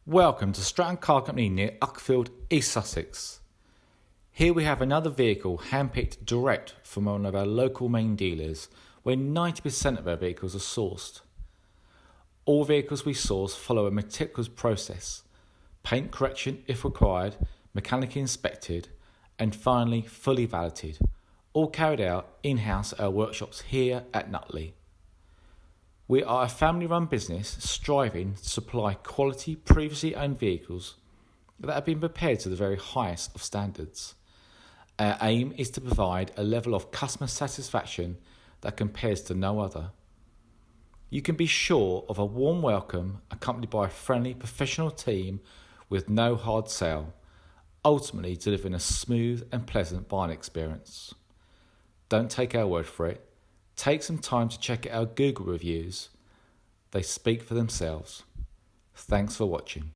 Welcome to Stratton Car Company near Uckfield, East Sussex. Here we have another vehicle handpicked direct from one of our local main dealers where 90% of our vehicles are sourced. All vehicles we source follow a meticulous process, paint correction if required, mechanically inspected and finally fully validated, all carried out in-house at our workshops here at Nutley. We are a family-run business striving to supply quality previously owned vehicles that have been prepared to the very highest of standards. Our aim is to provide a level of customer satisfaction that compares to no other. You can be sure of a warm welcome accompanied by a friendly professional team with no hard sell, ultimately delivering a smooth and pleasant buying experience. Don't take our word for it. Take some time to check out our Google reviews. They speak for themselves. Thanks for watching.